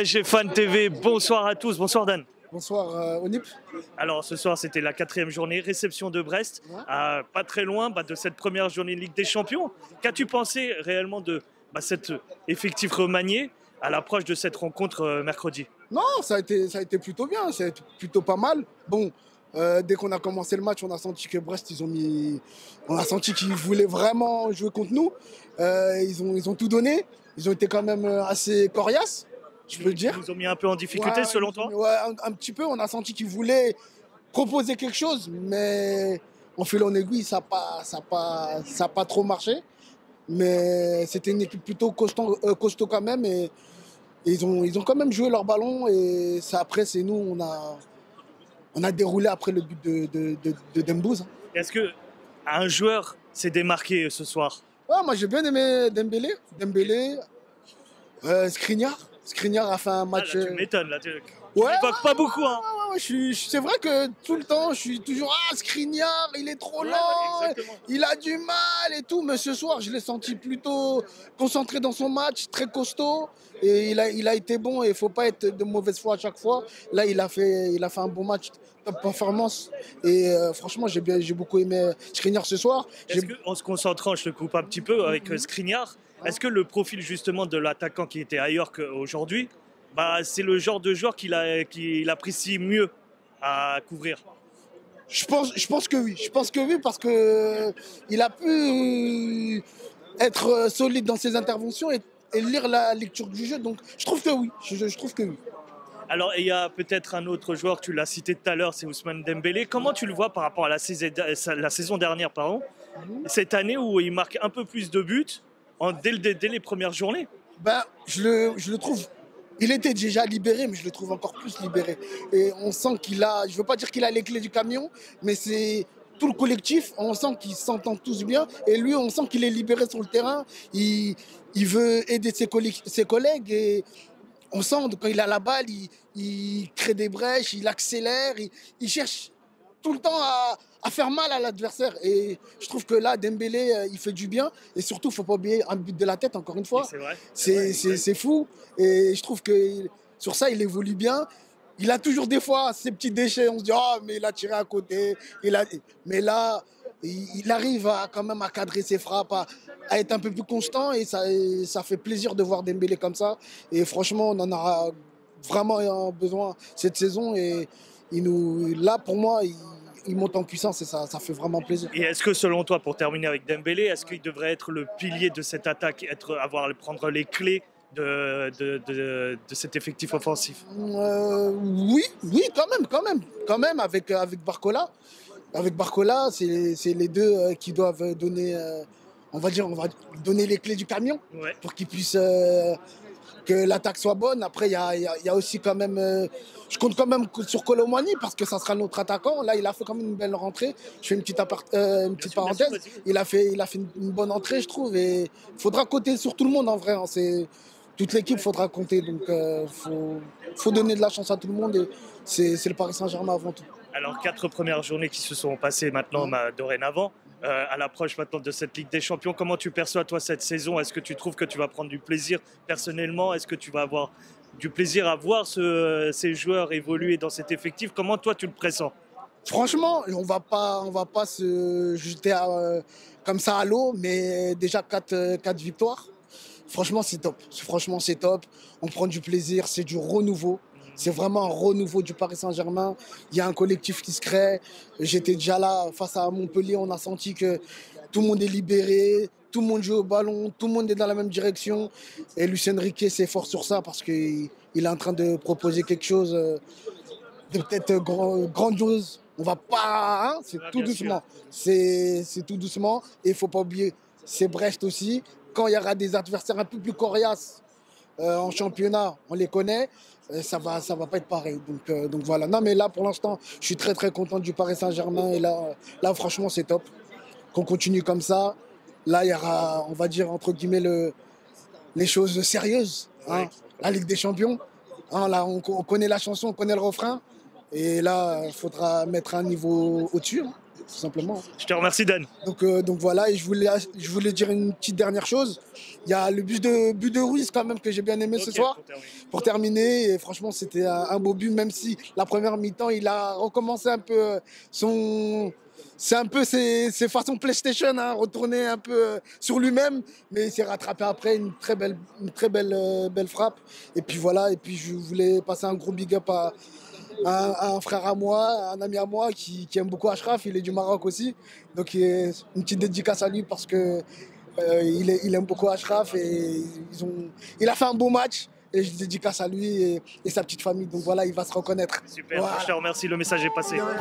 PSG Fan TV, bonsoir à tous, bonsoir Dan. Bonsoir Onip. Alors ce soir c'était la 4e journée, réception de Brest, pas très loin de cette première journée de Ligue des Champions. Qu'as-tu pensé réellement de cet effectif remanié à l'approche de cette rencontre mercredi? Non, ça a été plutôt bien, ça a été plutôt pas mal. Bon, dès qu'on a commencé le match, on a senti que Brest, on a senti qu'ils voulaient vraiment jouer contre nous. Ils ont tout donné, ils ont été quand même assez coriaces, je peux le dire. Ils nous ont mis un peu en difficulté selon toi? Ouais, un petit peu, on a senti qu'ils voulaient proposer quelque chose, mais en fil en aiguille, ça n'a pas trop marché. Mais c'était une équipe plutôt costaud quand même. Et ils ont quand même joué leur ballon. Et ça, après, c'est nous, on a déroulé après le but de Dembouz. Est-ce qu'un joueur s'est démarqué ce soir? Ouais, moi, j'ai bien aimé Dembélé, Skriniar. Skriniar a fait un match. Là, tu m'étonnes, là. Tu Ouais, n'évoques pas beaucoup, hein. C'est vrai que tout le temps, je suis toujours Skriniar, il est trop lent, il a du mal et tout. Mais ce soir, je l'ai senti plutôt concentré dans son match, très costaud. Et il a été bon et il ne faut pas être de mauvaise foi à chaque fois. Là, il a fait un bon match, top performance. Et franchement, j'ai beaucoup aimé Skriniar ce soir. Est-ce qu'en se concentrant, je te coupe un petit peu avec Skriniar, est-ce que le profil justement de l'attaquant qui était ailleurs qu'aujourd'hui, c'est le genre de joueur qu'il apprécie mieux à couvrir? Je pense que oui. Je pense que oui parce que il a pu être solide dans ses interventions et lire la lecture du jeu. Donc je trouve que oui. Je trouve que oui. Alors, il y a peut-être un autre joueur, tu l'as cité tout à l'heure, c'est Ousmane Dembélé. Comment tu le vois par rapport à la saison dernière, cette année où il marque un peu plus de buts dès les premières journées? Je le trouve. Il était déjà libéré, mais je le trouve encore plus libéré. Et on sent qu'il a, je ne veux pas dire qu'il a les clés du camion, mais c'est tout le collectif, on sent qu'ils s'entendent tous bien. Et lui, on sent qu'il est libéré sur le terrain. Il veut aider ses collègues. Et on sent que quand il a la balle, il crée des brèches, il accélère, il cherche tout le temps à faire mal à l'adversaire. Et je trouve que là, Dembélé, il fait du bien. Et surtout, il ne faut pas oublier un but de la tête, encore une fois. C'est fou. Et je trouve que sur ça, il évolue bien. Il a toujours des fois ses petits déchets. On se dit, oh, mais il a tiré à côté. Mais là, il arrive quand même à cadrer ses frappes, à être un peu plus constant. Et ça fait plaisir de voir Dembélé comme ça. Et franchement, on en aura vraiment besoin cette saison. Et là, pour moi, il monte en puissance et ça fait vraiment plaisir. Et est-ce que selon toi, pour terminer avec Dembélé, est-ce qu'il devrait être le pilier de cette attaque, prendre les clés de cet effectif offensif? Oui, quand même avec Barcola. Avec Barcola, c'est les deux qui doivent donner, on va donner les clés du camion pour qu'ils puissent que l'attaque soit bonne. Après, il y a aussi quand même, je compte quand même sur Colomani parce que ça sera notre attaquant. Là, il a fait quand même une belle rentrée. Je fais une petite parenthèse. Il a fait une bonne entrée, je trouve. Et il faudra compter sur tout le monde en vrai. Toute l'équipe, faudra compter. Donc, faut donner de la chance à tout le monde. Et c'est le Paris Saint-Germain avant tout. Alors, 4 premières journées qui se sont passées maintenant, dorénavant. À l'approche maintenant de cette Ligue des Champions, comment tu perçois toi cette saison? Est-ce que tu trouves que tu vas prendre du plaisir personnellement? Est-ce que tu vas avoir du plaisir à voir ces joueurs évoluer dans cet effectif? Comment toi tu le pressens? Franchement, on va pas se jeter comme ça à l'eau, mais déjà 4 victoires. Franchement, c'est top. Franchement, c'est top. On prend du plaisir, c'est du renouveau. C'est vraiment un renouveau du Paris Saint-Germain. Il y a un collectif qui se crée. J'étais déjà là face à Montpellier. On a senti que tout le monde est libéré, tout le monde joue au ballon, tout le monde est dans la même direction. Et Lucien Riquet s'efforce sur ça parce qu'il est en train de proposer quelque chose de peut-être grandiose. On va pas, hein, c'est tout doucement. C'est tout doucement. Et il ne faut pas oublier, c'est Brest aussi. Quand il y aura des adversaires un peu plus coriaces en championnat, on les connaît. Ça va pas être pareil. Donc voilà. Non, mais là, pour l'instant, je suis très, très content du Paris Saint-Germain. Et là franchement, c'est top. Qu'on continue comme ça. Là, il y aura, on va dire, entre guillemets, les choses sérieuses. Hein. La Ligue des Champions. Hein, là, on connaît la chanson, on connaît le refrain. Et là, il faudra mettre un niveau au-dessus. Hein. tout simplement. Je te remercie, Dan. Donc voilà, et je voulais dire une petite dernière chose. Il y a le but de Ruiz quand même que j'ai bien aimé ce soir. Pour terminer, et franchement, c'était un beau but, même si la première mi-temps, il a recommencé un peu son. C'est un peu ses façons PlayStation, hein, retourner un peu sur lui-même, mais il s'est rattrapé après, belle frappe. Et puis voilà, et puis je voulais passer un gros big up à un frère à moi, un ami à moi qui aime beaucoup Achraf, il est du Maroc aussi. Donc une petite dédicace à lui parce que il aime beaucoup Achraf et il a fait un beau match. Et je dédicace à lui et sa petite famille. Donc voilà, il va se reconnaître. Super, Voilà. je te remercie, le message est passé. De rien.